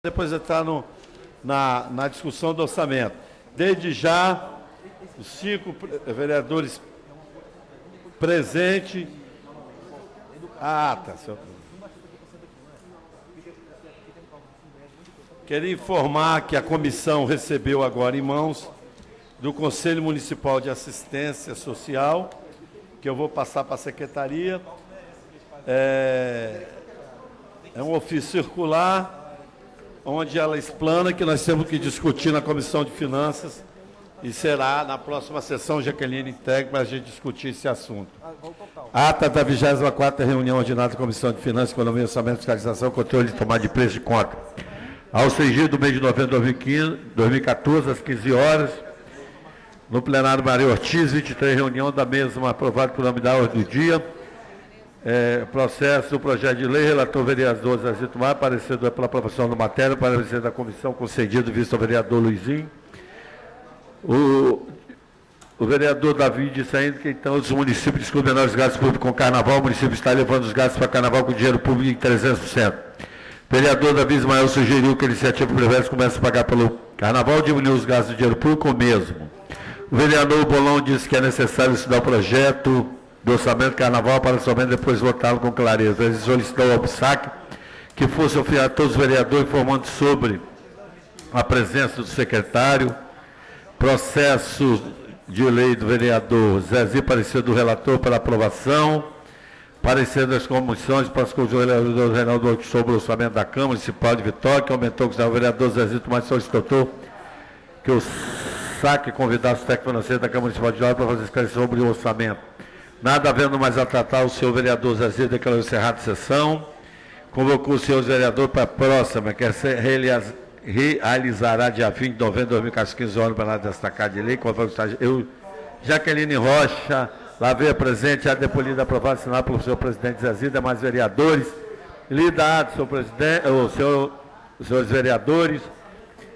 depois entrar na discussão do orçamento. Desde já, os 5 vereadores presentes. Tá, senhor. Queria informar que a comissão recebeu agora em mãos do Conselho Municipal de Assistência Social, que eu vou passar para a secretaria. É um ofício circular, onde ela explana que nós temos que discutir na Comissão de Finanças e será na próxima sessão, Jaqueline Integre, para a gente discutir esse assunto. Ata da 24ª reunião ordinária da Comissão de Finanças, Economia, Orçamento, Fiscalização, Controle e Tomada de Preço de Conta. Ao surgir do mês de novembro de 2014, às 15 horas, no plenário Maria Ortiz, 23, reunião da mesma aprovada por unanimidade do dia. Processo do projeto de lei, relator vereador Zezito Maia, parecedor pela aprovação da matéria, parecer da comissão concedido, visto ao vereador Luizinho. O vereador Davi disse ainda que, então, os municípios descobrem menores gastos públicos com carnaval, o município está levando os gastos para carnaval com dinheiro público em 300%. O vereador Davi Ismael sugeriu que a iniciativa privada comece a pagar pelo carnaval, diminuir os gastos de dinheiro público ou mesmo. O vereador Bolão disse que é necessário estudar o projeto do orçamento carnaval para somente depois votá-lo com clareza. Ele solicitou ao PSAC que fosse oferecido a todos os vereadores informando sobre a presença do secretário, processo de lei do vereador Zezinho, parecer do relator para aprovação, parecer das comissões para o vereador Reinaldo sobre o orçamento da Câmara Municipal de Vitória, que aumentou que o vereador Zezinho, mas solicitou que o SAC convidasse o técnico financeiro da Câmara Municipal de Vitória para fazer esclarecer sobre o orçamento. Nada havendo mais a tratar, o senhor vereador Zezinho declarou encerrada a sessão, convocou o senhor vereador para a próxima, que realizará dia 20 de novembro de 2015, 15 horas, para destacar de lei, eu, Jaqueline Rocha, lá veio presente, a depolida aprovada, assinada pelo senhor presidente Zezinho, demais vereadores, lidado, senhor presidente, os senhores vereadores,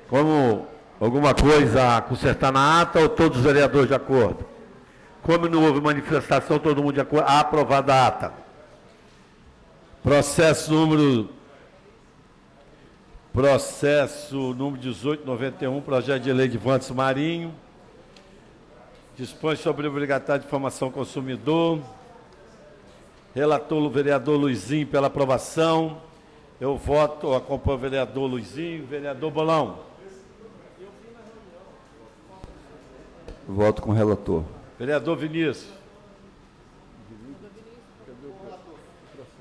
como alguma coisa a consertar na ata, ou todos os vereadores de acordo? Como não houve manifestação, todo mundo de acordo, aprovada a ata. Processo número 1891, projeto de lei de Vantes Marinho, dispõe sobre obrigatória de informação ao consumidor, relator o vereador Luizinho pela aprovação, eu voto, acompanho o vereador Luizinho, vereador Bolão. Voto com o relator. Vereador Vinícius.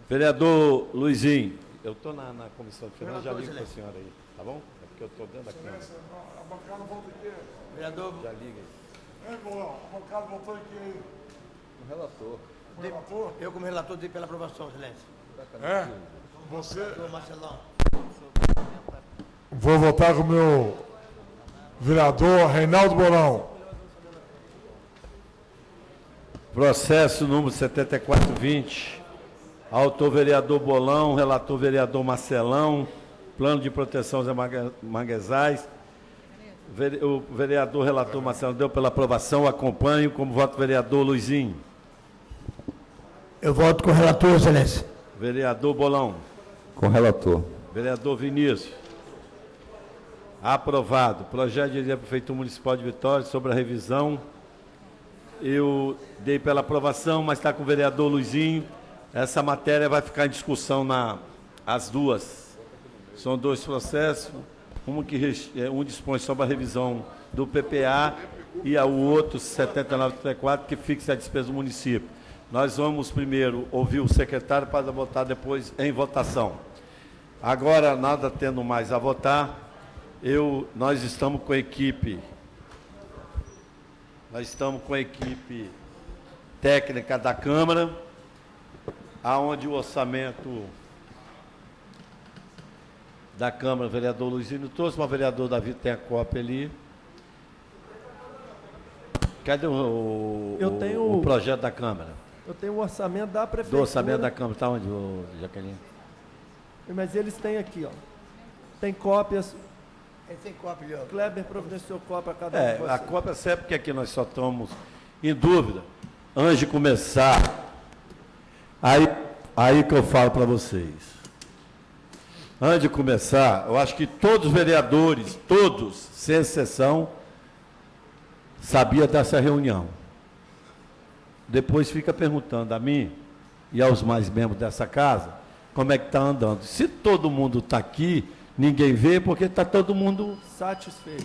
Vereador Luizinho. Eu estou na comissão de finanças, já ligo para a senhora aí, tá bom? É porque eu estou dentro da Câmara. A bancada volta aqui. Vereador. Já liga aí. A bancada voltou aqui aí. O relator. O relator? Eu, como relator, dei pela aprovação, excelência. Você. Marcelão. Vou votar com o meu vereador Reinaldo Bolão. Processo número 7420. Autor vereador Bolão, relator vereador Marcelão, plano de proteção aos manguezais. O vereador relator Marcelão deu pela aprovação, acompanho, como voto vereador Luizinho. Eu voto com o relator, excelência. Vereador Bolão. Com o relator. Vereador Vinícius. Aprovado. Projeto de lei da Prefeitura Municipal de Vitória sobre a revisão. Eu dei pela aprovação, mas está com o vereador Luizinho. Essa matéria vai ficar em discussão as duas. São dois processos, um dispõe sobre a revisão do PPA e o outro, 7934, que fixa a despesa do município. Nós vamos primeiro ouvir o secretário para votar depois em votação. Agora, nada tendo mais a votar, nós estamos com a equipe técnica da Câmara, aonde o orçamento da Câmara, o vereador Luizinho trouxe, mas o vereador Davi tem a cópia ali. Cadê o projeto da Câmara? Eu tenho o orçamento da Prefeitura. Do orçamento da Câmara, está onde, Jaqueline? Mas eles têm aqui, ó. Tem cópias. Ele tem cópia, ó. Kleber providenciou cópia a cada um de vocês. A cópia serve porque aqui nós só estamos em dúvida. Antes de começar, aí que eu falo para vocês. antes de começar, eu acho que todos os vereadores, todos, sem exceção, sabiam dessa reunião. Depois fica perguntando a mim e aos mais membros dessa casa, como é que está andando. Se todo mundo está aqui, ninguém vê, porque está todo mundo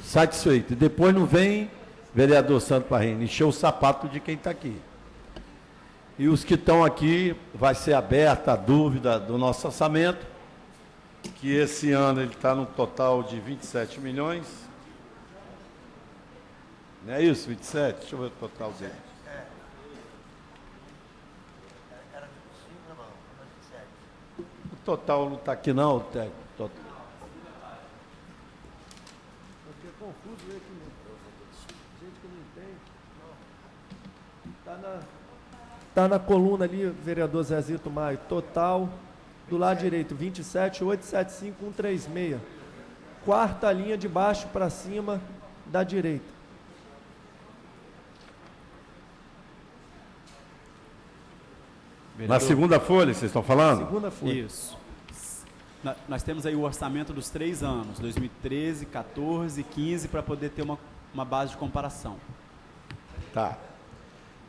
satisfeito. E depois não vem vereador Santo Parrini encher o sapato de quem está aqui. E os que estão aqui, vai ser aberta a dúvida do nosso orçamento, que esse ano ele está no total de 27 milhões. Não é isso, 27? Deixa eu ver o total dele. Era 25, não, 27. O total não está aqui não, o técnico. Eu fiquei confuso aí aqui, gente que não entende. Tá na coluna ali, vereador Zezito Maio, total, do lado direito, 27.875.136. Quarta linha de baixo para cima da direita. Na segunda folha, vocês estão falando? Segunda folha. Isso. Nós temos aí o orçamento dos 3 anos, 2013, 14 e 15, para poder ter uma base de comparação. Tá.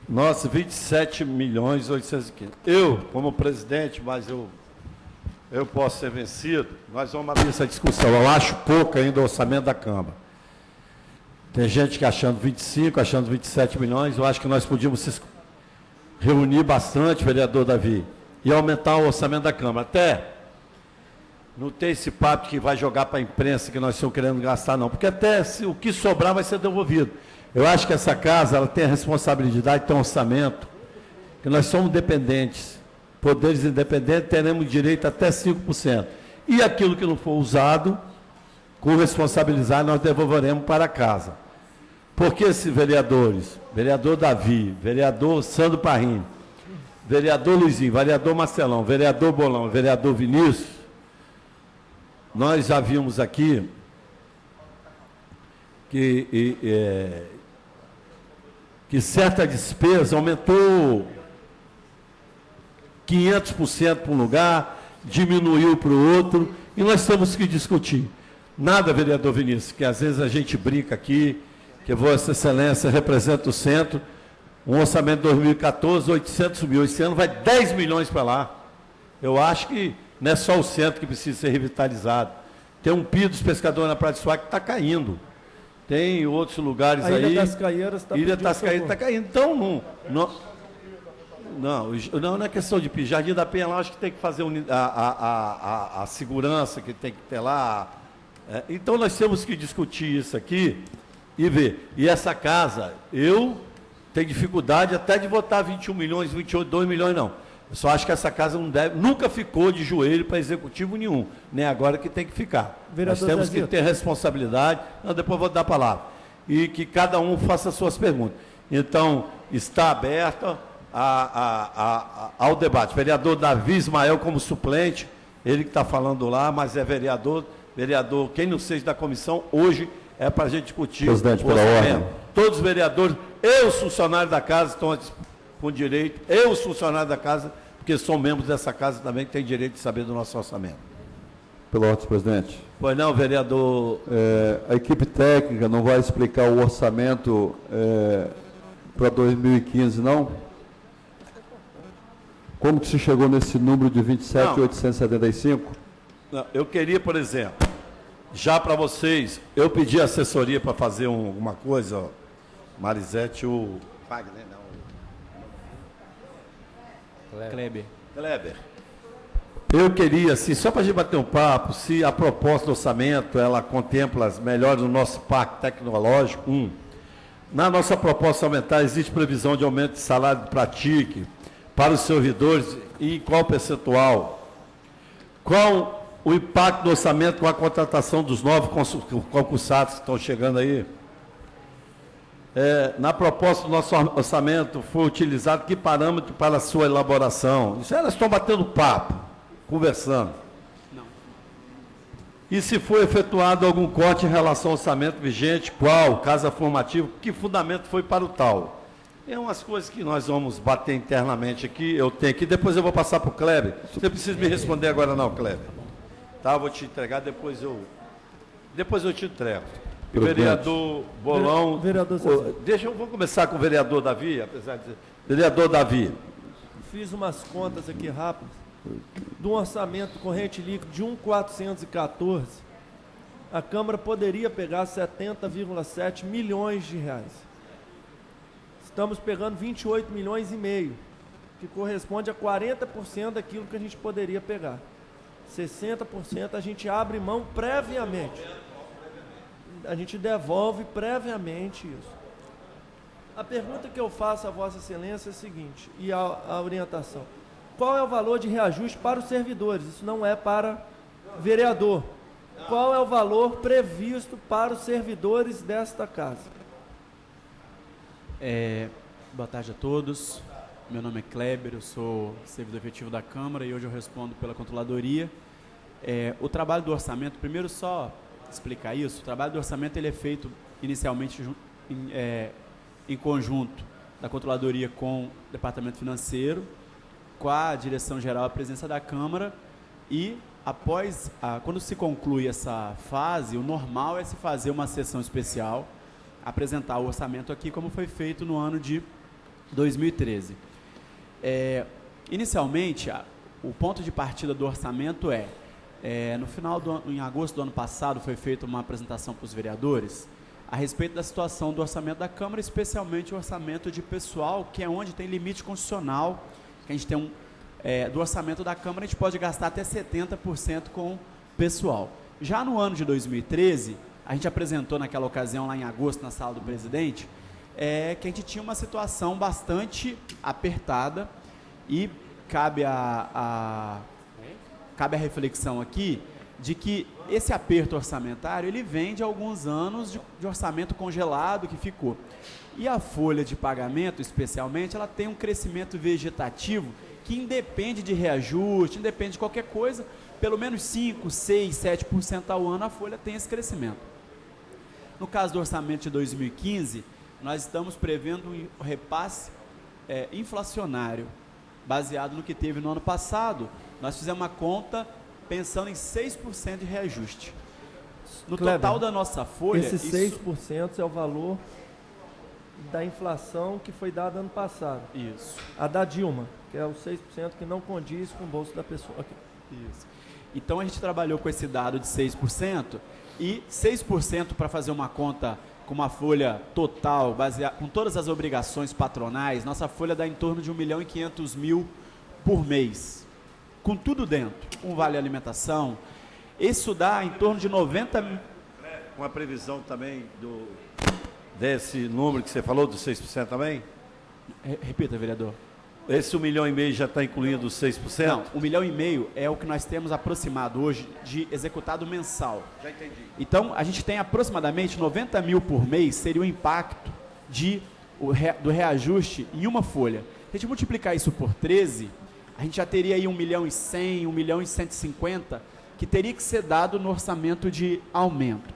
Nossa, 27.815. Eu, como presidente, mas eu posso ser vencido, nós vamos abrir essa discussão. Eu acho pouco ainda o orçamento da Câmara. Tem gente que achando 25, achando 27 milhões, eu acho que nós podíamos se reunir bastante, vereador Davi, e aumentar o orçamento da Câmara. Até não tem esse papo que vai jogar para a imprensa que nós estamos querendo gastar, não, porque até o que sobrar vai ser devolvido. Eu acho que essa casa ela tem a responsabilidade, tem um orçamento, que nós somos dependentes, poderes independentes, teremos direito até 5%. E aquilo que não for usado, com responsabilidade, nós devolveremos para casa. Porque esses vereadores, vereador Davi, vereador Sandro Parrini, vereador Luizinho, vereador Marcelão, vereador Bolão, vereador Vinícius, nós já vimos aqui que certa despesa aumentou 500% para um lugar, diminuiu para o outro, e nós temos que discutir. Nada, vereador Vinícius, que às vezes a gente brinca aqui, que Vossa Excelência representa o centro, um orçamento de 2014, 800 mil, esse ano vai 10 milhões para lá. Eu acho que não é só o centro que precisa ser revitalizado. Tem um PIA dos pescadores na Praia de Suá que está caindo. Tem outros lugares aí. A Ilha das Caieiras está Ilha das Caieiras está caindo. Então, não é questão de PIA. Jardim da Penha lá, acho que tem que fazer a segurança que tem que ter lá. Então, nós temos que discutir isso aqui e ver. E essa casa, eu tenho dificuldade até de votar 21 milhões, 28, 2 milhões, não. Eu só acho que essa casa não deve, nunca ficou de joelho para executivo nenhum, nem agora que tem que ficar. Vereador Nós temos Zezito. que ter responsabilidade, depois vou dar a palavra, e que cada um faça as suas perguntas. Então, está aberta ao debate. Vereador Davi Ismael como suplente, ele que está falando lá, mas é vereador, quem não seja da comissão, hoje é para a gente discutir. Presidente, pela ordem. Todos os vereadores e os funcionários da casa estão com direito, e os funcionários da casa, porque são membros dessa casa também, que têm direito de saber do nosso orçamento. Pela ordem, presidente. Pois não, vereador. A equipe técnica não vai explicar o orçamento para 2015, não? Como que se chegou nesse número de 27.875? Não, eu queria, por exemplo, já para vocês, eu pedi assessoria para fazer uma coisa, ó, Marisete, o Wagner, não. Kleber. Eu queria, assim, só para a gente bater um papo, se a proposta do orçamento, ela contempla as melhores do nosso parque tecnológico, na nossa proposta aumentar, existe previsão de aumento de salário para TIC, para os servidores, e em qual percentual? Qual o impacto do orçamento com a contratação dos novos concursados que estão chegando aí? Na proposta do nosso orçamento foi utilizado que parâmetro para a sua elaboração? Isso elas estão batendo papo, conversando. Não. E se foi efetuado algum corte em relação ao orçamento vigente, qual, caso afirmativo, que fundamento foi para o tal? É umas coisas que nós vamos bater internamente aqui, eu tenho aqui, depois eu vou passar para o Kleber. Você precisa me responder agora não, Kleber. Tá, vou te entregar, depois eu te entrego. E o Presidente. vereador Bolão... Vereador Zezito. Vou começar com o vereador Davi, apesar de... Vereador Davi. Fiz umas contas aqui rápidas. Do orçamento corrente líquido de 1.414, a Câmara poderia pegar 70,7 milhões de reais. Estamos pegando 28 milhões e meio, que corresponde a 40% daquilo que a gente poderia pegar. 60% a gente abre mão previamente. A gente devolve previamente isso. A pergunta que eu faço a Vossa Excelência é a seguinte, e a orientação. Qual é o valor de reajuste para os servidores? Isso não é para vereador. Qual é o valor previsto para os servidores desta casa? Boa tarde a todos. Meu nome é Kleber, eu sou servidor efetivo da Câmara e hoje eu respondo pela Controladoria. O trabalho do orçamento, primeiro só explicar isso, o trabalho do orçamento ele é feito inicialmente em conjunto da Controladoria com o Departamento Financeiro, com a Direção-Geral, a presença da Câmara, e após, quando se conclui essa fase, o normal é se fazer uma sessão especial, apresentar o orçamento aqui, como foi feito no ano de 2013. Inicialmente, o ponto de partida do orçamento no final em agosto do ano passado, foi feita uma apresentação para os vereadores a respeito da situação do orçamento da Câmara, especialmente o orçamento de pessoal, que é onde tem limite constitucional, que a gente tem do orçamento da Câmara, a gente pode gastar até 70% com pessoal. Já no ano de 2013, a gente apresentou naquela ocasião, lá em agosto, na sala do presidente, que a gente tinha uma situação bastante apertada e cabe a reflexão aqui de que esse aperto orçamentário, ele vem de alguns anos de orçamento congelado que ficou. E a folha de pagamento, especialmente, ela tem um crescimento vegetativo que independe de reajuste, independe de qualquer coisa, pelo menos 5, 6, 7% ao ano a folha tem esse crescimento. No caso do orçamento de 2015, nós estamos prevendo um repasse inflacionário, baseado no que teve no ano passado. Nós fizemos uma conta pensando em 6% de reajuste. No Kleber, total da nossa folha... Esse 6% é o valor da inflação que foi dada ano passado. Isso. A da Dilma, que é o 6% que não condiz com o bolso da pessoa. Okay. Isso. Então a gente trabalhou com esse dado de 6% e 6% para fazer uma conta com uma folha total, baseada, com todas as obrigações patronais, nossa folha dá em torno de 1.500.000 por mês. Com tudo dentro, um vale alimentação, isso dá em torno de 90 mil. Uma previsão também desse número que você falou, dos 6% também? Repita, vereador. Esse 1,5 milhão já está incluindo os 6%? Não, 1,5 milhão é o que nós temos aproximado hoje de executado mensal. Já entendi. Então, a gente tem aproximadamente 90 mil por mês, seria o impacto do reajuste em uma folha. Se a gente multiplicar isso por 13, a gente já teria aí 1,1 milhão, 1,150 milhão, que teria que ser dado no orçamento de aumento.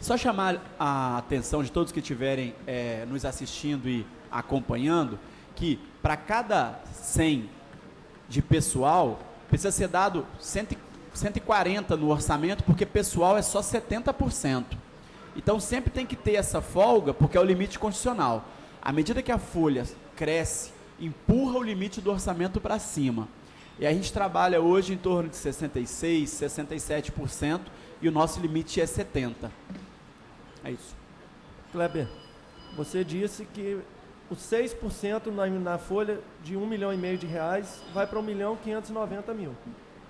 Só chamar a atenção de todos que estiverem nos assistindo e acompanhando, que para cada 100 de pessoal, precisa ser dado 140 no orçamento, porque pessoal é só 70%. Então sempre tem que ter essa folga, porque é o limite constitucional. À medida que a folha cresce, empurra o limite do orçamento para cima. E a gente trabalha hoje em torno de 66%, 67%, e o nosso limite é 70%. É isso. Kleber, você disse que os 6% na folha de 1,5 milhão de reais vai para 1.590.000.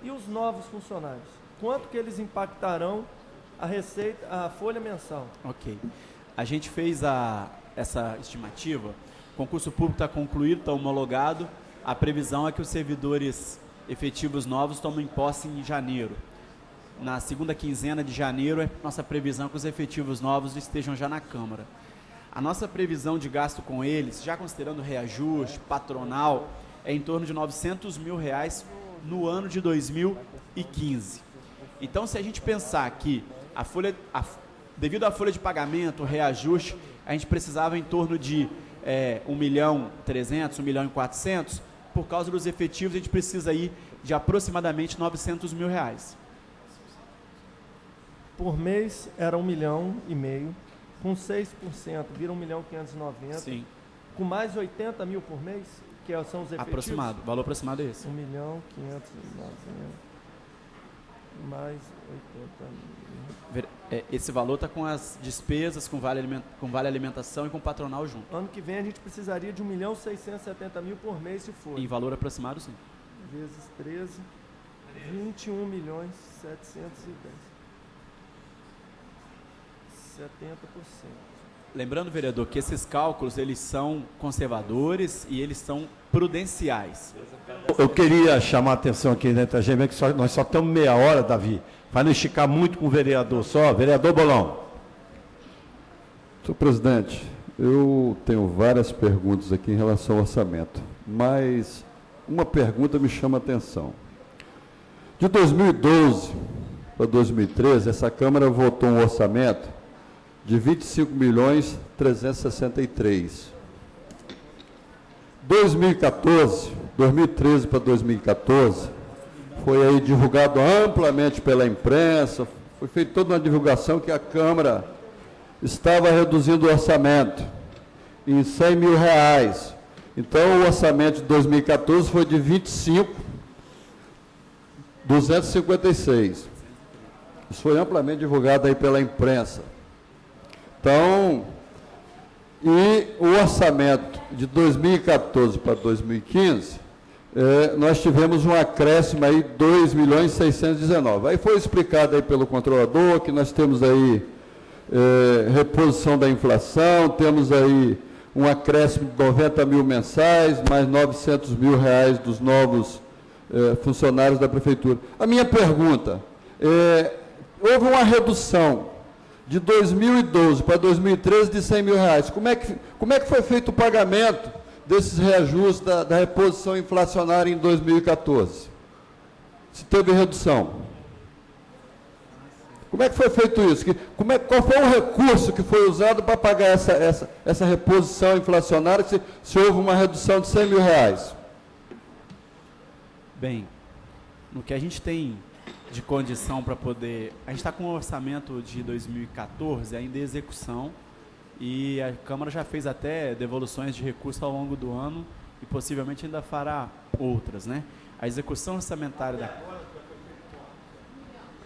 E os novos funcionários? Quanto que eles impactarão a receita, a folha mensal? Ok. A gente fez essa estimativa, o concurso público está concluído, está homologado, a previsão é que os servidores efetivos novos tomem posse em janeiro. Na segunda quinzena de janeiro, é nossa previsão que os efetivos novos estejam já na Câmara. A nossa previsão de gasto com eles, já considerando reajuste, patronal, é em torno de R$900 mil no ano de 2015. Então, se a gente pensar que devido à folha de pagamento, o reajuste, a gente precisava em torno de 1,3 milhão, 1,4 milhão, por causa dos efetivos, a gente precisa aí de aproximadamente R$900 mil. por mês era 1,5 milhão, com 6% vira 1.590.000, Sim, com mais 80 mil por mês, que são os efetivos. aproximado. O valor aproximado é esse. 1.590.000 mais 80 mil. Esse valor está com as despesas, com vale alimentação e com patronal junto. Ano que vem a gente precisaria de 1.670.000 por mês, se for. Em valor aproximado, sim. Vezes 13, 21.710. 70%. Lembrando, vereador, que esses cálculos eles são conservadores e eles são prudenciais. Eu queria chamar a atenção aqui dentro da GM, que nós só temos meia hora, Davi, para não esticar muito com o vereador só. Vereador Bolão. Senhor presidente, eu tenho várias perguntas aqui em relação ao orçamento, mas uma pergunta me chama a atenção. De 2012 para 2013, essa Câmara votou um orçamento de 25.363. 2013 para 2014, foi aí divulgado amplamente pela imprensa, foi feita toda uma divulgação que a Câmara estava reduzindo o orçamento em R$100 mil. Então, o orçamento de 2014 foi de 25.256. Isso foi amplamente divulgado aí pela imprensa. Então, e o orçamento de 2014 para 2015, nós tivemos um acréscimo aí de 2.619.000. Aí foi explicado aí pelo controlador que nós temos aí reposição da inflação, temos aí um acréscimo de 90 mil mensais, mais 900 mil reais dos novos funcionários da Prefeitura. A minha pergunta, houve uma redução de 2012 para 2013 de R$100 mil. Como é que foi feito o pagamento desses reajustes da reposição inflacionária em 2014? Se teve redução. Como é que foi feito isso? Qual foi o recurso que foi usado para pagar essa reposição inflacionária, se houve uma redução de R$100 mil? Bem, no que a gente tem de condição para poder... A gente está com um orçamento de 2014 ainda em execução e a Câmara já fez até devoluções de recursos ao longo do ano e possivelmente ainda fará outras, né? A execução orçamentária da...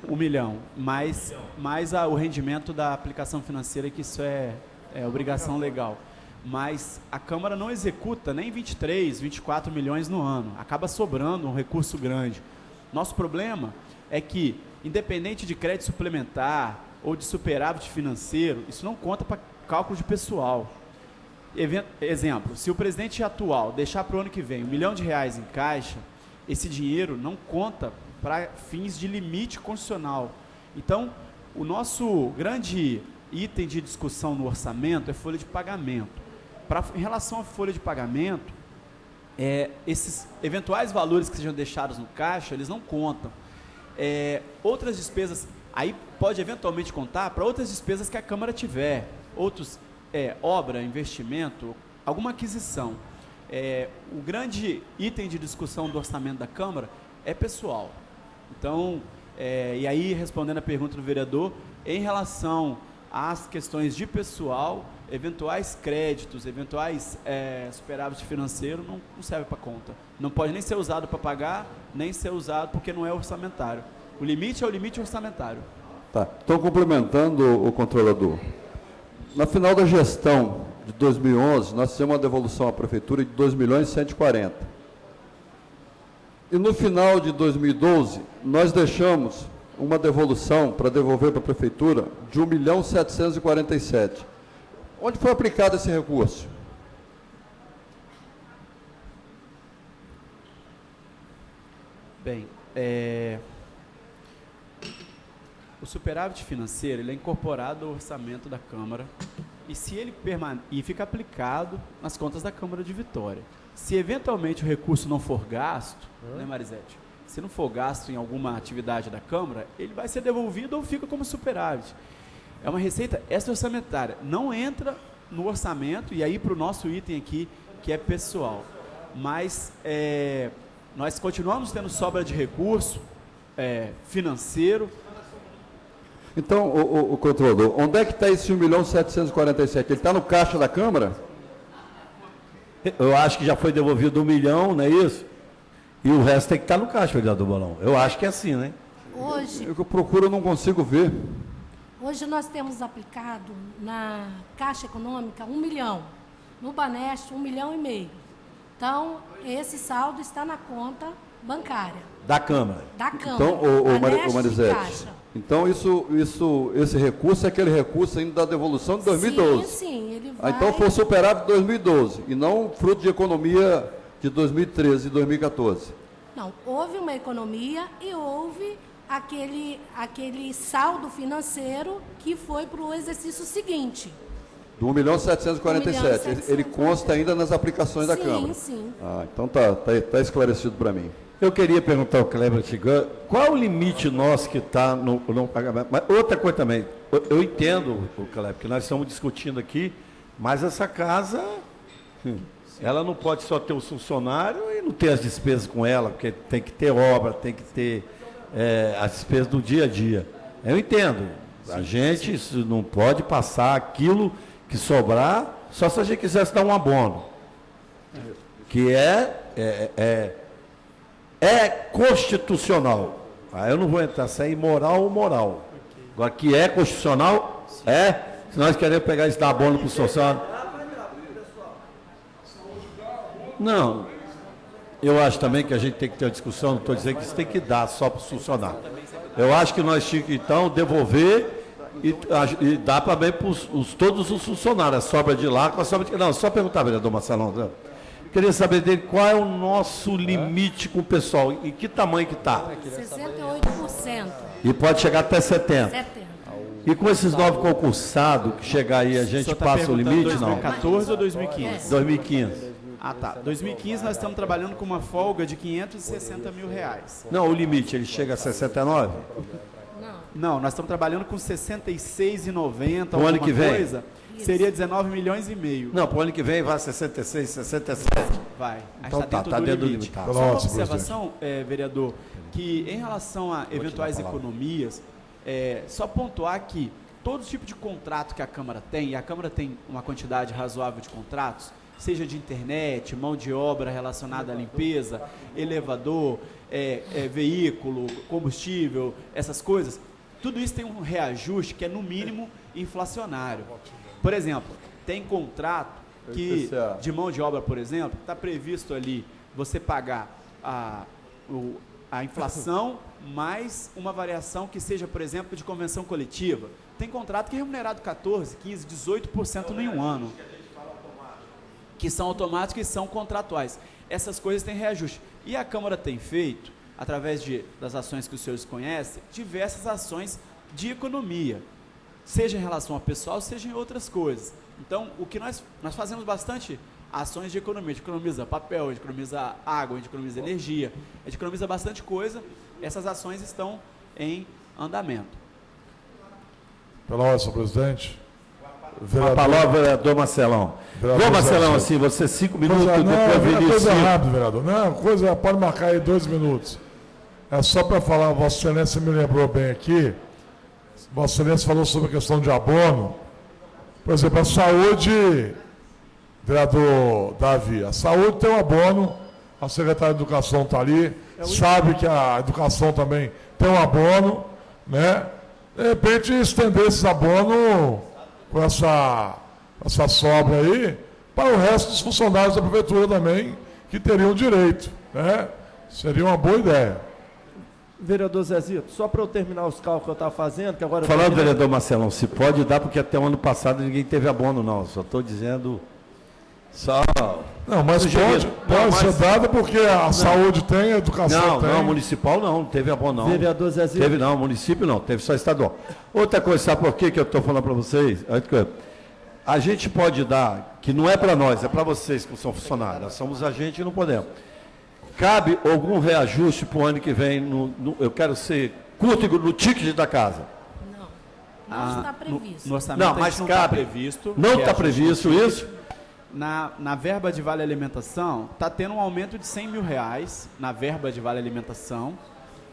1 milhão, mais o rendimento da aplicação financeira, que isso é obrigação legal. Mas a Câmara não executa nem 23, 24 milhões no ano. Acaba sobrando um recurso grande. Nosso problema é que, independente de crédito suplementar ou de superávit financeiro, isso não conta para cálculo de pessoal. Exemplo, se o presidente atual deixar para o ano que vem R$1 milhão em caixa, esse dinheiro não conta para fins de limite constitucional. Então, o nosso grande item de discussão no orçamento é folha de pagamento. Em relação à folha de pagamento, esses eventuais valores que sejam deixados no caixa, eles não contam. Outras despesas, aí pode eventualmente contar para outras despesas que a Câmara tiver, outros, obra, investimento, alguma aquisição. O grande item de discussão do orçamento da Câmara é pessoal. Então, e aí respondendo a pergunta do vereador, em relação às questões de pessoal, eventuais créditos, eventuais superávit financeiro não serve para conta. Não pode nem ser usado para pagar, nem ser usado porque não é orçamentário. O limite é o limite orçamentário. Tá. Então, complementando o controlador, na final da gestão de 2011, nós fizemos uma devolução à Prefeitura de 2.140.000. E no final de 2012, nós deixamos uma devolução para devolver para a Prefeitura de 1.747.000. Onde foi aplicado esse recurso? Bem, o superávit financeiro ele é incorporado ao orçamento da Câmara e se ele fica aplicado nas contas da Câmara de Vitória. Se eventualmente o recurso não for gasto, né, Marisete? Se não for gasto em alguma atividade da Câmara, ele vai ser devolvido ou fica como superávit. É uma receita extra-orçamentária, não entra no orçamento, e aí para o nosso item aqui, que é pessoal. Mas nós continuamos tendo sobra de recurso financeiro. Então, o controlador, onde é que está esse 1.747.000? Ele está no caixa da Câmara? Eu acho que já foi devolvido 1 milhão, não é isso? E o resto tem que estar no caixa, vereador Bolão. Eu acho que é assim, né? Hoje, Eu procuro, eu não consigo ver. hoje nós temos aplicado na Caixa Econômica 1 milhão, no Baneste 1,5 milhão. Então, esse saldo está na conta bancária Da Câmara. da Câmara. Então, o Baneste e Marisete, Caixa. então esse recurso é aquele recurso ainda da devolução de 2012. Sim, ele Ah, vai... então foi superávit de 2012 e não fruto de economia de 2013 e 2014. Não, houve uma economia e houve aquele saldo financeiro que foi para o exercício seguinte. Do 1.747.000. Ele consta ainda nas aplicações da Câmara. Sim. Ah, então tá esclarecido para mim. Eu queria perguntar ao Kleber Tigan, qual é o limite nosso que está no pagamento? Mas outra coisa também, eu entendo, o Kleber, que nós estamos discutindo aqui, mas essa casa, ela não pode só ter os funcionários e não ter as despesas com ela, porque tem que ter obra, tem que ter as despesas do dia a dia. Eu entendo, a gente não pode passar aquilo que sobrar, só se a gente quisesse dar um abono, que é constitucional. Aí eu não vou entrar se é imoral ou moral. Agora, que é constitucional, se nós queremos pegar isso e dar abono para o funcionário. Não, eu acho também que a gente tem que ter uma discussão, não estou dizendo que isso tem que dar só para o funcionário. Eu acho que nós tínhamos que, então, devolver e dar também para todos os funcionários, a sobra de lá com a sobra de... Não, só perguntar, vereador Marcelão. Queria saber dele qual é o nosso limite com o pessoal, em que tamanho que está? 68%. E pode chegar até 70%. 70%. E com esses novos concursados que chegar aí, a gente passa o limite? Não. 2014 ou 2015? 2015. Ah, tá. 2015 nós estamos trabalhando com uma folga de R$560 mil. Não, o limite, ele chega a 69? Não, nós estamos trabalhando com 66,90, O ano que vem? coisa, seria 19 milhões e meio. Não, para o ano que vem vai 66, 67. Vai. Então está tá dentro do limite. Tá. Só uma Nossa, observação, vereador, que em relação a eventuais economias, só pontuar que todo tipo de contrato que a Câmara tem, e a Câmara tem uma quantidade razoável de contratos, seja de internet, mão de obra relacionada à limpeza, elevador, veículo, combustível, essas coisas, tudo isso tem um reajuste que é, no mínimo, inflacionário. Por exemplo, tem contrato que, de mão de obra, por exemplo, está previsto ali você pagar a inflação mais uma variação que seja, por exemplo, de convenção coletiva. Tem contrato que é remunerado 14%, 15%, 18% em um ano, que são automáticos e são contratuais. Essas coisas têm reajuste. E a Câmara tem feito, através das ações que os senhores conhecem, diversas ações de economia, seja em relação ao pessoal, seja em outras coisas. Então, o que nós fazemos bastante ações de economia, a gente economiza papel, a gente economiza água, a gente economiza energia, a gente economiza bastante coisa, essas ações estão em andamento. Pela ordem, senhor presidente. A palavra, vereador Marcelão. Vereador Marcelão, assim, você 5 minutos, depois Vinícius. Coisa rápida, vereador. Não, coisa, pode marcar aí 2 minutos. É só para falar, Vossa Excelência me lembrou bem aqui, Vossa Excelência falou sobre a questão de abono. Por exemplo, a saúde, vereador Davi, a saúde tem um abono, a secretária de Educação está ali, sabe que a educação também tem um abono, né? De repente, estender esses abonos com essa sobra aí para o resto dos funcionários da prefeitura também, que teriam direito, né? Seria uma boa ideia. Vereador Zezito, só para eu terminar os cálculos que eu estava fazendo, que agora... Falando, vereador Marcelão, se pode dar, porque até o ano passado ninguém teve abono, não. Só estou dizendo... Não, mas pode ser dado porque a saúde tem, a educação tem. Não, municipal não teve abono, não. Vereador Zezito. Teve não, município não, teve só estadual. Outra coisa, sabe por que eu estou falando para vocês? A gente pode dar, que não é para nós, é para vocês que são funcionários, nós somos agentes e não podemos. Cabe algum reajuste para o ano que vem, eu quero ser curto no ticket da casa? Não está previsto. No orçamento Não, mas não cabe. está previsto. Não está previsto isso? Na verba de vale alimentação, está tendo um aumento de R$100 mil na verba de vale alimentação,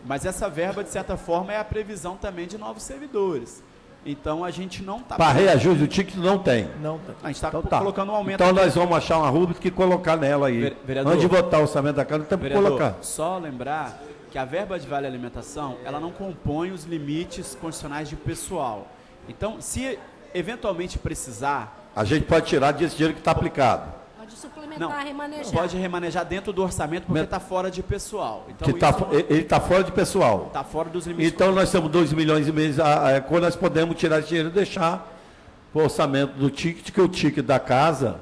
Mas essa verba, de certa forma, é a previsão também de novos servidores. Então, a gente não está... Para reajuste do TIC não tem. Não tem. A gente está Então, tá. colocando um aumento... Então nós vamos achar uma rúbrica e colocar nela aí. Vereador, Antes de votar o orçamento da Câmara, temos que vereador, colocar. só lembrar que a verba de vale alimentação, ela não compõe os limites constitucionais de pessoal. Então, se eventualmente precisar... A gente pode tirar desse dinheiro que está aplicado. Pode suplementar, Não, remanejar. pode remanejar dentro do orçamento porque está fora de pessoal. Então, Ele está fora de pessoal. está fora dos limites. Então nós temos 2 milhões e meio, quando nós podemos tirar esse dinheiro e deixar o orçamento do TIC, que o TIC da casa,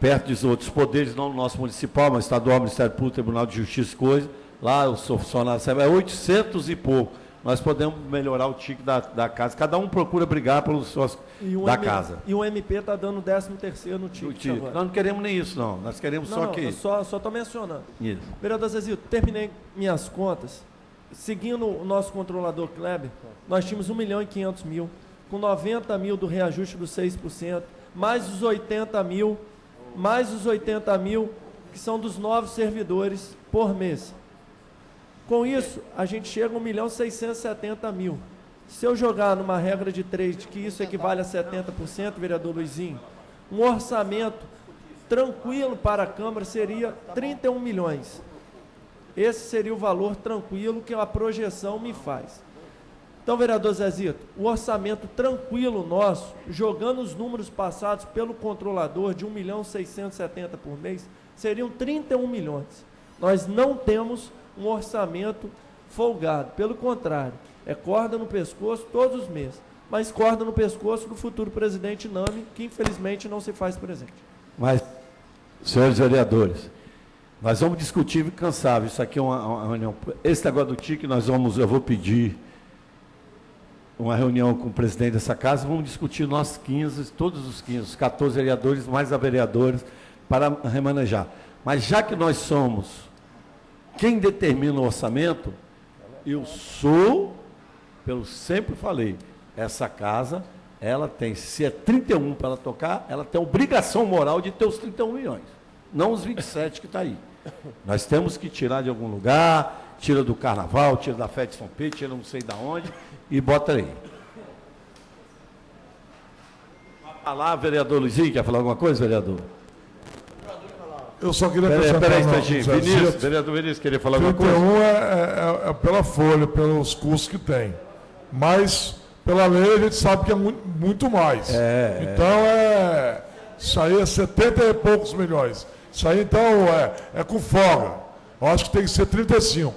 perto dos outros poderes, não no nosso municipal, mas estadual, Ministério Público, Tribunal de Justiça, coisa, lá os funcionários, é 800 e pouco. Nós podemos melhorar o TIC da casa. Cada um procura brigar pelos seus da casa. E o MP está dando 13º no TIC agora. Nós não queremos nem isso, não. Nós queremos só que... Eu só estou mencionando. Isso. Vereador Zezito, terminei minhas contas. Seguindo o nosso controlador Kleber, nós tínhamos 1.500.000, com 90 mil do reajuste dos 6%, mais os 80 mil, que são dos novos servidores por mês. Com isso, a gente chega a 1.670.000. Se eu jogar numa regra de 3, de que isso equivale a 70%, vereador Luizinho, um orçamento tranquilo para a Câmara seria 31 milhões. Esse seria o valor tranquilo que a projeção me faz. Então, vereador Zezito, o orçamento tranquilo nosso, jogando os números passados pelo controlador de 1.670.000 por mês, seriam 31 milhões. Nós não temos um orçamento folgado, pelo contrário, é corda no pescoço todos os meses, mas corda no pescoço do futuro presidente Nami, que infelizmente não se faz presente. Mas, senhores vereadores, nós vamos discutir incansável, isso aqui é uma reunião, esse negócio do TIC, eu vou pedir uma reunião com o presidente dessa casa, vamos discutir nós 15, todos os 15, os 14 vereadores, mais a vereadores, para remanejar. Mas já que nós somos quem determina o orçamento, eu sou, pelo sempre falei, essa casa, ela tem, se é 31 para ela tocar, ela tem a obrigação moral de ter os 31 milhões, não os 27 que está aí. Nós temos que tirar de algum lugar, tira do carnaval, tira da festa de São Pedro, tira não sei de onde, e bota aí. Lá, vereador Luizinho, quer falar alguma coisa, vereador? Eu só queria Peraí, instantinho. Vinícius, vereador Vinícius, queria falar alguma coisa? 31 é pela folha, pelos custos que tem. Mas, pela lei, a gente sabe que é muito mais. Então, isso aí é 70 e poucos milhões. Isso aí, então, é com folga. Eu acho que tem que ser 35.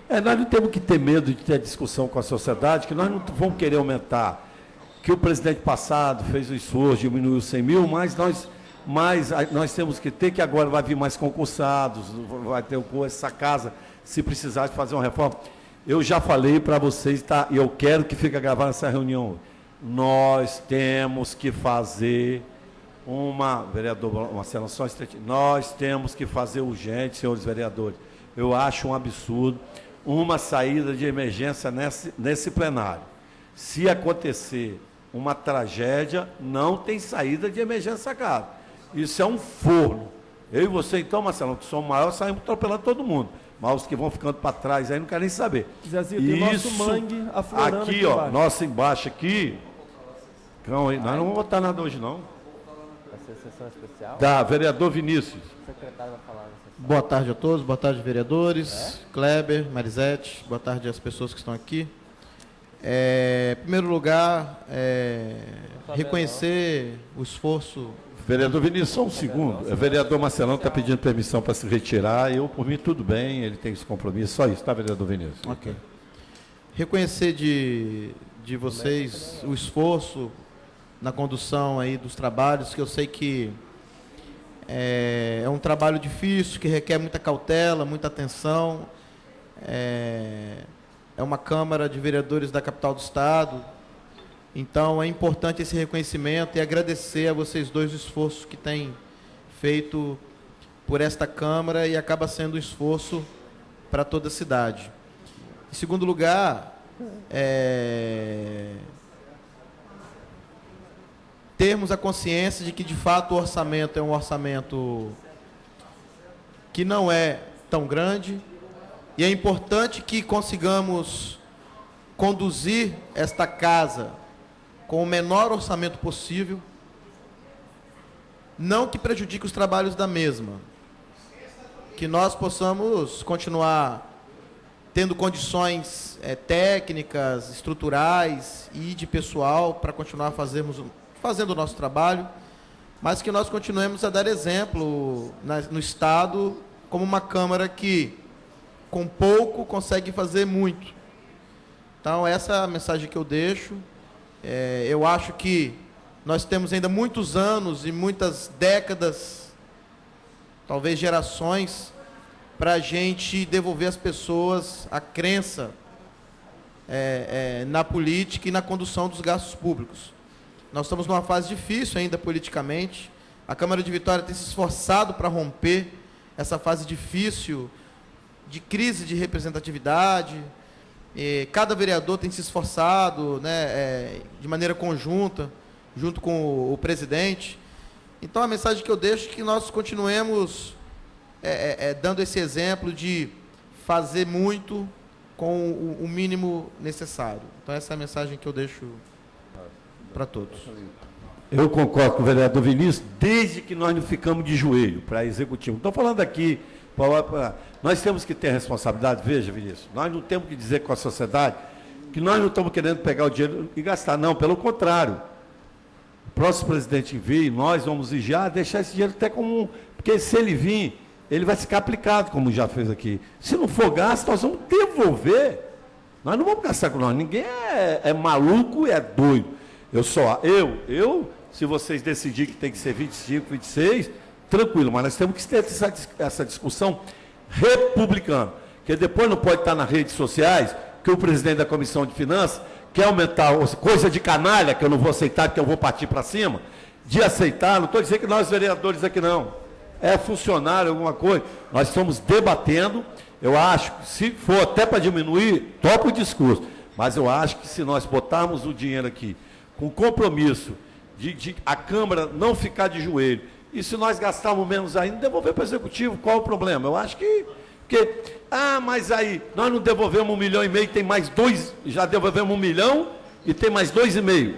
Nós não temos que ter medo de ter discussão com a sociedade, que nós não vamos querer aumentar. Que o presidente passado fez o esforço, diminuiu 100 mil, mas nós temos que ter, que agora vai vir mais concursados, vai ter essa casa, se precisar de fazer uma reforma. Eu já falei para vocês, tá? E eu quero que fique gravado nessa reunião. Nós temos que fazer vereador Marcelo, só nós temos que fazer urgente, senhores vereadores. Eu acho um absurdo uma saída de emergência nesse plenário. Se acontecer uma tragédia, não tem saída de emergência casa. Isso é um forno. Eu e você, então, Marcelo, que somos maiores, saímos atropelando todo mundo. Mas os que vão ficando para trás aí não querem nem saber. Zezito, tem nosso mangue aflorando aqui, ó, nosso embaixo aqui. Não, nós não vamos votar nada hoje, não. Vai ser sessão especial? Da vereador Vinícius. O secretário vai falar na sessão. Boa tarde a todos, boa tarde, vereadores, Kleber, Marisete, boa tarde às pessoas que estão aqui. Em primeiro lugar, reconhecer o esforço... Vereador Vinícius, só um segundo. O vereador Marcelão está pedindo permissão para se retirar. Eu, por mim, tudo bem, ele tem esse compromisso. Só isso, tá, vereador Vinícius? Ok. Reconhecer de vocês o esforço na condução aí dos trabalhos, que eu sei que é um trabalho difícil, que requer muita cautela, muita atenção. É uma Câmara de Vereadores da capital do Estado. Então, é importante esse reconhecimento e agradecer a vocês dois o esforço que têm feito por esta Câmara e acaba sendo um esforço para toda a cidade. Em segundo lugar, termos a consciência de que, de fato, o orçamento é um orçamento que não é tão grande, E é importante que consigamos conduzir esta casa com o menor orçamento possível, não que prejudique os trabalhos da mesma, que nós possamos continuar tendo condições técnicas, estruturais e de pessoal para continuar fazendo o nosso trabalho, mas que nós continuemos a dar exemplo no Estado como uma Câmara que, com pouco, consegue fazer muito. Então, essa é a mensagem que eu deixo. Eu acho que nós temos ainda muitos anos e muitas décadas, talvez gerações, para a gente devolver às pessoas a crença na política e na condução dos gastos públicos. Nós estamos numa fase difícil ainda politicamente. A Câmara de Vitória tem se esforçado para romper essa fase difícil de crise de representatividade. Cada vereador tem se esforçado, né, de maneira conjunta, junto com o presidente. Então, a mensagem que eu deixo é que nós continuemos dando esse exemplo de fazer muito com o mínimo necessário. Então, essa é a mensagem que eu deixo para todos. Eu concordo com o vereador Vinícius, desde que nós não ficamos de joelho para executivo. Estou falando aqui, nós temos que ter responsabilidade, veja, Vinícius, nós não temos que dizer com a sociedade que nós não estamos querendo pegar o dinheiro e gastar, não, pelo contrário. O próximo presidente vir, nós vamos vigiar, deixar esse dinheiro até como porque se ele vir, ele vai ficar aplicado, como já fez aqui. Se não for gasto, nós vamos devolver. Nós não vamos gastar com nós. Ninguém é maluco e é doido. Se vocês decidirem que tem que ser 25, 26, tranquilo, mas nós temos que ter essa discussão republicana, porque depois não pode estar nas redes sociais que o presidente da Comissão de Finanças quer aumentar coisa de canalha, que eu não vou aceitar, que eu vou partir para cima, de aceitar, não estou dizendo que nós vereadores aqui não, é funcionário, alguma coisa, nós estamos debatendo, eu acho que se for até para diminuir, topa o discurso, mas eu acho que se nós botarmos o dinheiro aqui, com compromisso de a Câmara não ficar de joelho, e se nós gastarmos menos ainda, devolver para o Executivo, qual o problema? Eu acho que, mas aí, nós não devolvemos 1,5 milhão, tem mais 2, já devolvemos 1 milhão, e tem mais 2,5.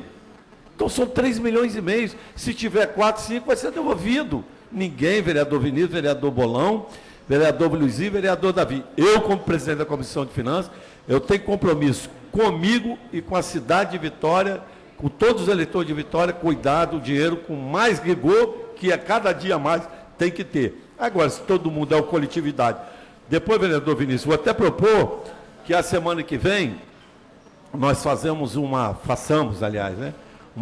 Então são 3,5 milhões, se tiver 4, 5, vai ser devolvido. Ninguém, vereador Vinícius, vereador Bolão, vereador Luizinho, vereador Davi. Eu, como presidente da Comissão de Finanças, eu tenho compromisso comigo e com a cidade de Vitória, com todos os eleitores de Vitória, cuidar do dinheiro com mais rigor, que a cada dia mais tem que ter. Agora, se todo mundo é uma coletividade. Depois, vereador Vinícius, vou até propor que a semana que vem nós façamos uma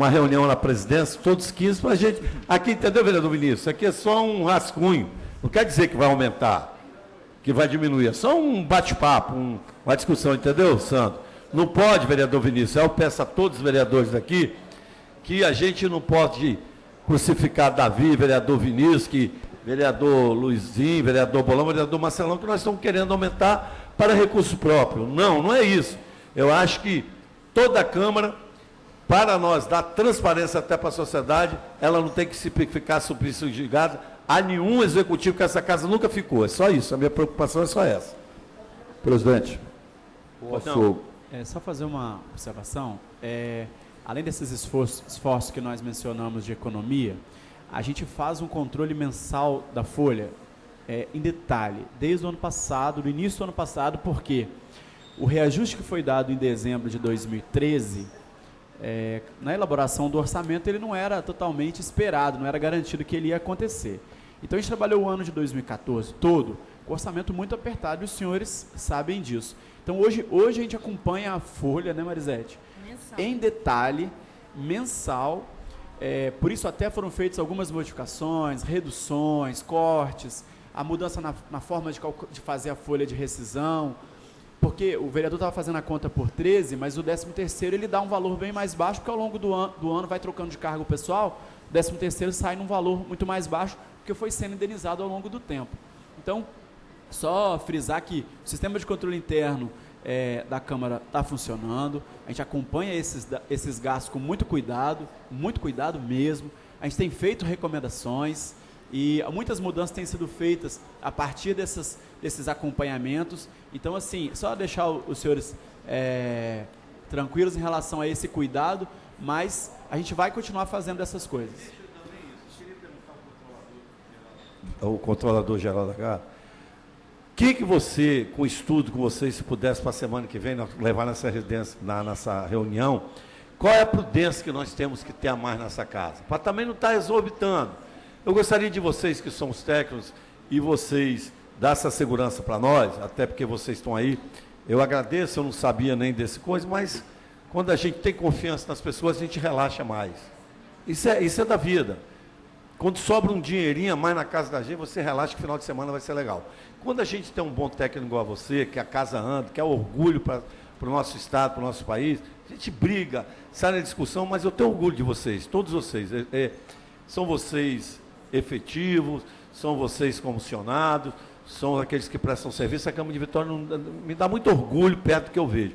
reunião na presidência, todos 15, para a gente... Aqui, entendeu, vereador Vinícius? Aqui é só um rascunho. Não quer dizer que vai aumentar, que vai diminuir. É só um bate-papo, uma discussão, entendeu, Sandro? Não pode, vereador Vinícius, eu peço a todos os vereadores daqui que a gente não pode crucificar Davi, vereador Vinícius, vereador Luizinho, vereador Bolão, vereador Marcelão, que nós estamos querendo aumentar para recurso próprio. Não, não é isso. Eu acho que toda a Câmara, para nós dar transparência até para a sociedade, ela não tem que ficar subjugada a nenhum executivo, que essa casa nunca ficou. É só isso, a minha preocupação é só essa. Presidente, só fazer uma observação. Além desses esforços que nós mencionamos de economia, a gente faz um controle mensal da folha em detalhe, desde o ano passado, no início do ano passado, porque o reajuste que foi dado em dezembro de 2013, na elaboração do orçamento, ele não era totalmente esperado, não era garantido que ele ia acontecer. Então, a gente trabalhou o ano de 2014 todo com orçamento muito apertado, e os senhores sabem disso. Então, hoje a gente acompanha a folha, né, Marisete? Mensal. Em detalhe, mensal. Por isso, até foram feitas algumas modificações, reduções, cortes, a mudança na forma de fazer a folha de rescisão, porque o vereador estava fazendo a conta por 13, mas o 13º ele dá um valor bem mais baixo, porque ao longo do ano vai trocando de cargo pessoal, o 13º sai num valor muito mais baixo, porque foi sendo indenizado ao longo do tempo. Então, só frisar que o sistema de controle interno da Câmara está funcionando, a gente acompanha esses gastos com muito cuidado mesmo, a gente tem feito recomendações, e muitas mudanças têm sido feitas a partir desses acompanhamentos. Então, assim, só deixar os senhores tranquilos em relação a esse cuidado, mas a gente vai continuar fazendo essas coisas. O controlador geral da casa. O que você, com o estudo que você, se pudesse para a semana que vem, levar nessa residência, nessa reunião, qual é a prudência que nós temos que ter a mais nessa casa? Para também não estar exorbitando. Eu gostaria de vocês, que são os técnicos, e vocês dar essa segurança para nós, até porque vocês estão aí. Eu agradeço, eu não sabia nem desse coisa, mas quando a gente tem confiança nas pessoas, a gente relaxa mais. Isso é da vida. Quando sobra um dinheirinho a mais na casa da gente, você relaxa que o final de semana vai ser legal. Quando a gente tem um bom técnico igual a você, que a casa anda, que é orgulho para o nosso estado, para o nosso país, a gente briga, sai na discussão, mas eu tenho orgulho de vocês, todos vocês. São vocês efetivos, são vocês comissionados, são aqueles que prestam serviço. A Câmara de Vitória me dá muito orgulho perto do que eu vejo.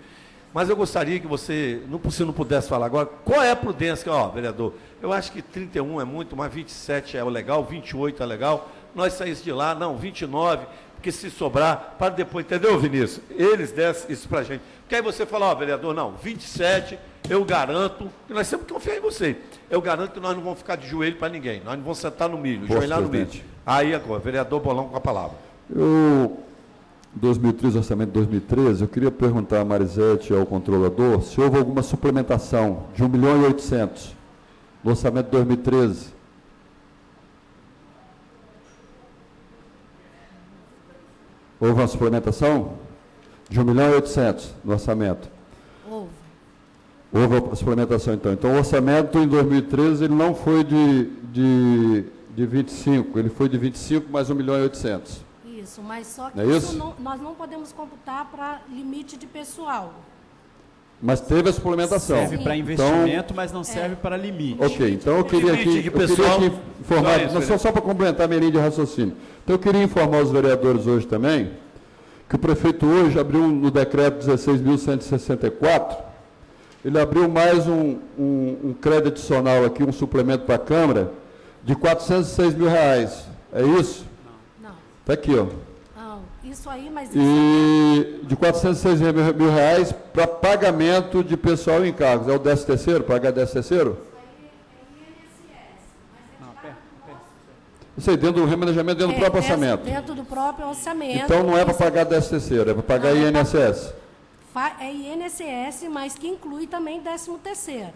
Mas eu gostaria que você, se não pudesse falar agora, qual é a prudência? Vereador, eu acho que 31 é muito, mas 27 é o legal, 28 é legal, nós saímos de lá, não, 29, porque se sobrar, para depois, entendeu, Vinícius? Eles dessem isso para a gente. Porque aí você fala, vereador, não, 27, eu garanto, que nós temos que confiar em você, eu garanto que nós não vamos ficar de joelho para ninguém, nós não vamos sentar no milho, joelhar no milho. Aí agora, vereador Bolão com a palavra. 2013, orçamento de 2013, eu queria perguntar a Marisete e ao controlador se houve alguma suplementação de 1.800.000 no orçamento de 2013. Houve uma suplementação de 1.800.000 no orçamento? Houve. Houve a suplementação, então. Então, o orçamento em 2013 ele não foi de 25, ele foi de 25 mais 1.800.000. Isso, mas só que nós não podemos computar para limite de pessoal. Mas teve a suplementação. Serve para investimento, mas não serve para limite. Ok, então eu queria aqui informar, só para complementar a minha linha de raciocínio. Então eu queria informar os vereadores hoje também, que o prefeito hoje abriu no decreto 16.164, ele abriu mais um crédito adicional aqui, um suplemento para a Câmara, de R$406.000. É isso? Está aqui, ó. Não, isso aí, mas... E de R$406.000 para pagamento de pessoal em encargos. É o 13º? Pagar 13º? Isso aí, dentro do remanejamento, dentro do próprio orçamento. Dentro do próprio orçamento. Então não é para pagar 13º, é para pagar INSS. É INSS, mas que inclui também 13º.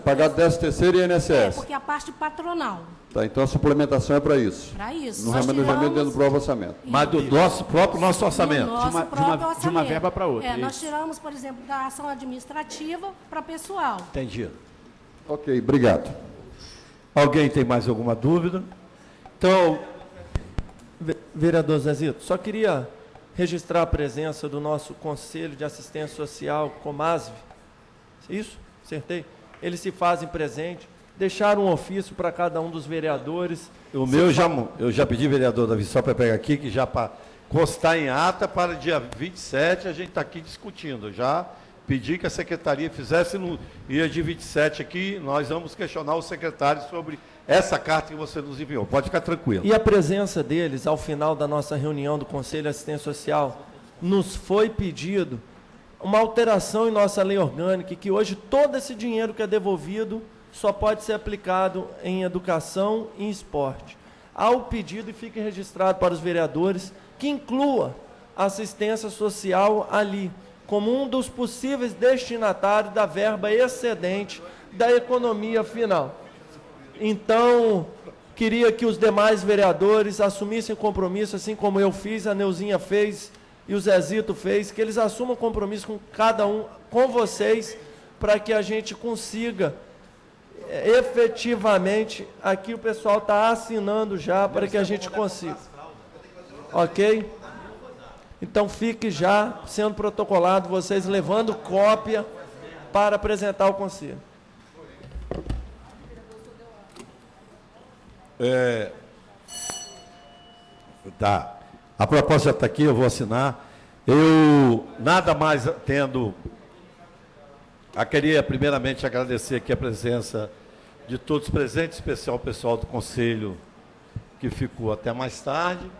Pagar 13º e INSS. Porque a parte patronal. Tá, então a suplementação é para isso. Para isso. No remanejamento dentro do próprio orçamento. Mas do nosso orçamento. De uma verba para outra. Nós tiramos, por exemplo, da ação administrativa para pessoal. Entendido. Ok, obrigado. Alguém tem mais alguma dúvida? Então, vereador Zezito, só queria registrar a presença do nosso Conselho de Assistência Social, Comasv. Isso? Acertei? Eles se fazem presente. Deixaram um ofício para cada um dos vereadores. Eu já pedi, vereador Davi, só para pegar aqui, que já para constar em ata, para dia 27 a gente está aqui discutindo. Eu já pedi que a secretaria fizesse no dia de 27 aqui, nós vamos questionar o secretário sobre essa carta que você nos enviou. Pode ficar tranquilo. E a presença deles, ao final da nossa reunião do Conselho de Assistência Social, nos foi pedido uma alteração em nossa lei orgânica, que hoje todo esse dinheiro que é devolvido só pode ser aplicado em educação e em esporte. Há o pedido, e fique registrado para os vereadores, que inclua a assistência social ali, como um dos possíveis destinatários da verba excedente da economia final. Então, queria que os demais vereadores assumissem compromisso, assim como eu fiz, a Neuzinha fez e o Zezito fez, que eles assumam compromisso com cada um, com vocês, para que a gente consiga efetivamente, aqui o pessoal está assinando já para que a gente consiga. Ok? Então fique já sendo protocolado, vocês levando cópia para apresentar ao Conselho. Tá. A proposta já está aqui, eu vou assinar. Eu, nada mais tendo... Eu queria primeiramente agradecer aqui a presença de todos os presentes, em especial o pessoal do Conselho que ficou até mais tarde.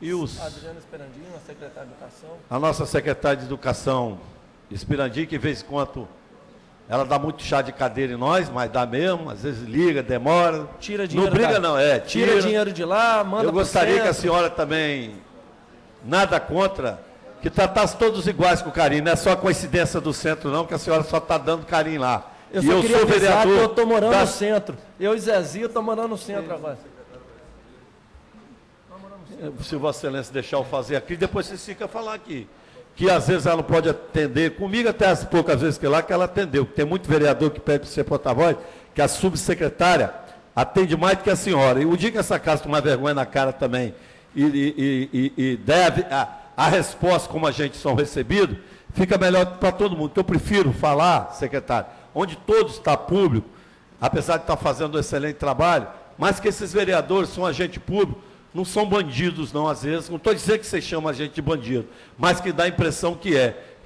E os... Adriana Esperandinho, a secretária de Educação. A nossa secretária de Educação, Esperandinho, que de vez em quando ela dá muito chá de cadeira em nós, mas dá mesmo, às vezes liga, demora. Tira dinheiro. Não briga não, tira dinheiro de lá, manda. Eu gostaria que a senhora também, nada contra, que tratasse todos iguais com carinho, não é só coincidência do centro não, que a senhora só está dando carinho lá. Eu só queria sou vereador que eu estou morando no centro. Eu e Zezinho estou morando no centro agora. Se Vossa Excelência deixar eu fazer aqui, depois vocês ficam a falar aqui. Que às vezes ela não pode atender, comigo até as poucas vezes que ela atendeu. Tem muito vereador que pede para ser porta-voz, que a subsecretária atende mais do que a senhora. E o dia que essa casa tomar vergonha na cara também e deve a resposta como a gente são recebidos, fica melhor para todo mundo. Então eu prefiro falar, secretário, onde todos está público, apesar de estar fazendo um excelente trabalho, mas que esses vereadores são agente público, não são bandidos não, às vezes, não estou dizendo que vocês chamam a gente de bandido, mas que dá a impressão que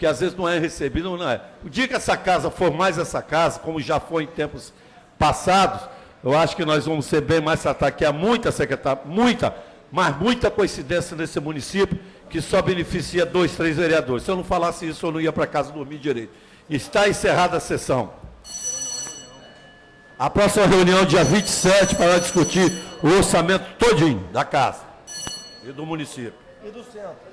às vezes não é recebido, não é. O dia que essa casa for mais essa casa, como já foi em tempos passados, eu acho que nós vamos ser bem mais tratados, que há muita secretária, muita coincidência nesse município, que só beneficia 2, 3 vereadores. Se eu não falasse isso, eu não ia para casa dormir direito. Está encerrada a sessão. A próxima reunião, dia 27, para discutir o orçamento todinho da casa e do município. E do centro.